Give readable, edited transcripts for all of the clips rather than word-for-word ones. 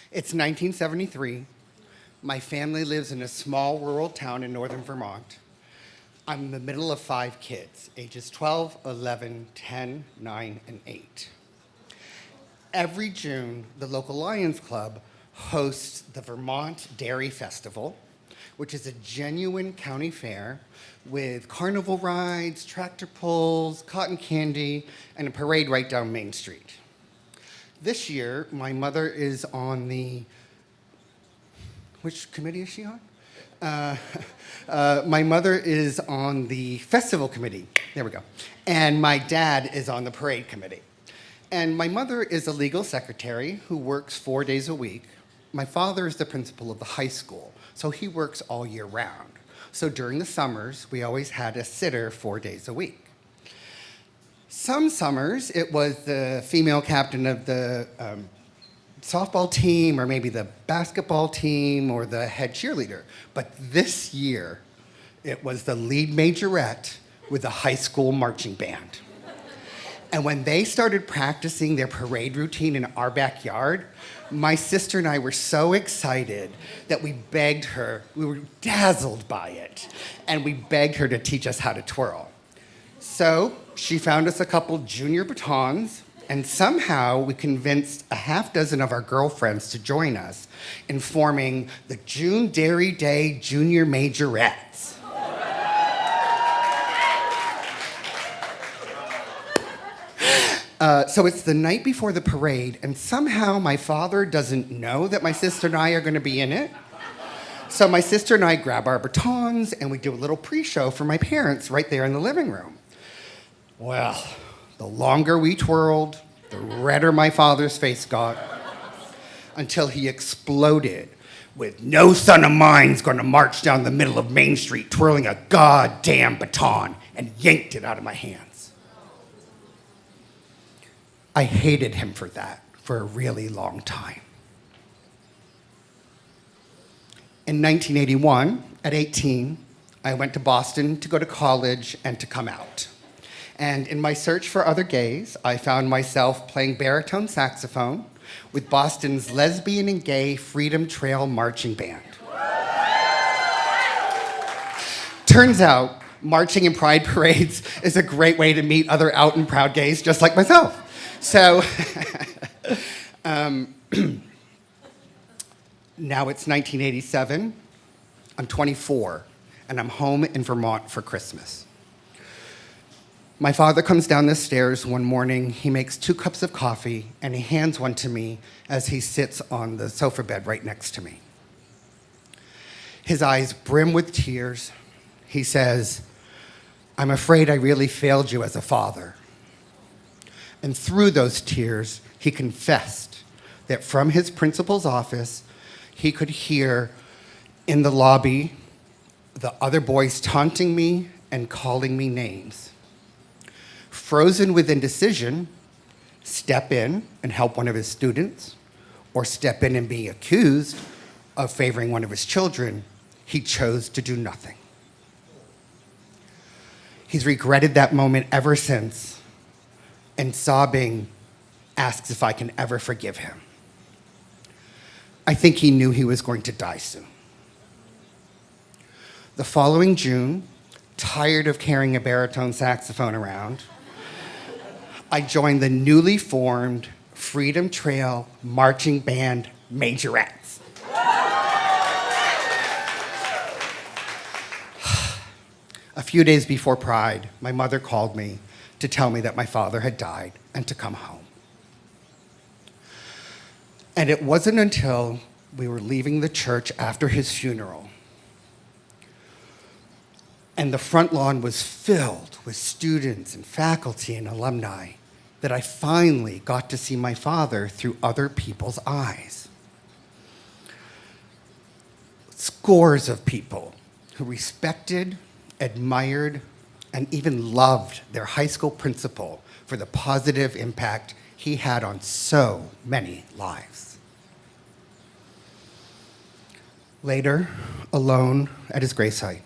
It's 1973. My family lives in a small rural town in northern Vermont. I'm in the middle of 5 kids, ages 12, 11, 10, 9, and 8. Every June, the local Lions Club hosts the Vermont Dairy Festival, which is a genuine county fair with carnival rides, tractor pulls, cotton candy, and a parade right down Main Street. This year, my mother is on the, which committee is she on? My mother is on the festival committee. There we go. And my dad is on the parade committee. And my mother is a legal secretary who works 4 days a week. My father is the principal of the high school, so he works all year round. So during the summers, we always had a sitter 4 days a week. Some summers, it was the female captain of the softball team, or maybe the basketball team, or the head cheerleader. But this year, it was the lead majorette with the high school marching band. And when they started practicing their parade routine in our backyard, my sister and I were so excited that we begged her, we were dazzled by it, and we begged her to teach us how to twirl. So she found us a couple junior batons, and somehow we convinced a half dozen of our girlfriends to join us in forming the June Dairy Day Junior Majorettes. So it's the night before the parade, and somehow my father doesn't know that my sister and I are going to be in it. So my sister and I grab our batons, and we do a little pre-show for my parents right there in the living room. Well, the longer we twirled, the redder my father's face got, until he exploded with, "No son of mine's going to march down the middle of Main Street twirling a goddamn baton," and yanked it out of my hands. I hated him for that for a really long time. In 1981, at 18, I went to Boston to go to college and to come out. And in my search for other gays, I found myself playing baritone saxophone with Boston's lesbian and gay Freedom Trail Marching Band. Turns out, marching in pride parades is a great way to meet other out and proud gays just like myself. So now it's 1987, I'm 24, and I'm home in Vermont for Christmas. My father comes down the stairs one morning, he makes 2 cups of coffee, and he hands one to me as he sits on the sofa bed right next to me. His eyes brim with tears. He says, "I'm afraid I really failed you as a father." And through those tears, he confessed that from his principal's office, he could hear in the lobby the other boys taunting me and calling me names. Frozen with indecision, step in and help one of his students, or step in and be accused of favoring one of his children, he chose to do nothing. He's regretted that moment ever since, and sobbing, asks if I can ever forgive him. I think he knew he was going to die soon. The following June, tired of carrying a baritone saxophone around, I joined the newly formed Freedom Trail Marching Band Majorettes. A few days before Pride, my mother called me to tell me that my father had died and to come home. And it wasn't until we were leaving the church after his funeral, and the front lawn was filled with students and faculty and alumni, that I finally got to see my father through other people's eyes. Scores of people who respected, admired, and even loved their high school principal for the positive impact he had on so many lives. Later, alone at his gravesite,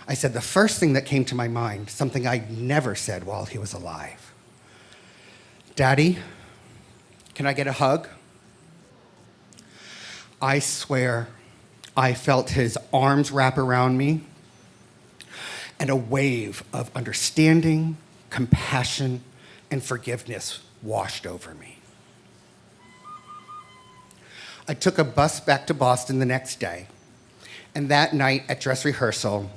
I said the first thing that came to my mind, something I'd never said while he was alive. "Daddy, can I get a hug?" I swear I felt his arms wrap around me, and a wave of understanding, compassion, and forgiveness washed over me. I took a bus back to Boston the next day, and that night at dress rehearsal,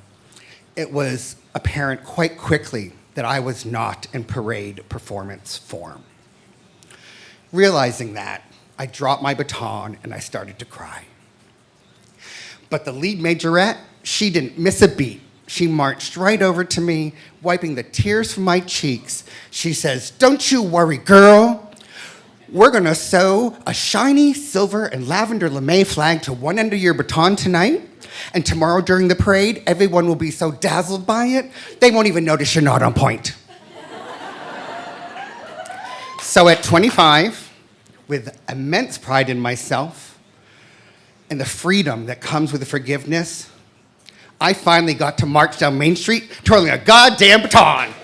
it was apparent quite quickly that I was not in parade performance form. Realizing that, I dropped my baton and I started to cry. But the lead majorette, she didn't miss a beat. She marched right over to me, wiping the tears from my cheeks. She says, "Don't you worry, girl. We're gonna sew a shiny silver and lavender lame flag to one end of your baton tonight, and tomorrow during the parade, everyone will be so dazzled by it, they won't even notice you're not on point." So at 25, with immense pride in myself and the freedom that comes with forgiveness, I finally got to march down Main Street twirling a goddamn baton.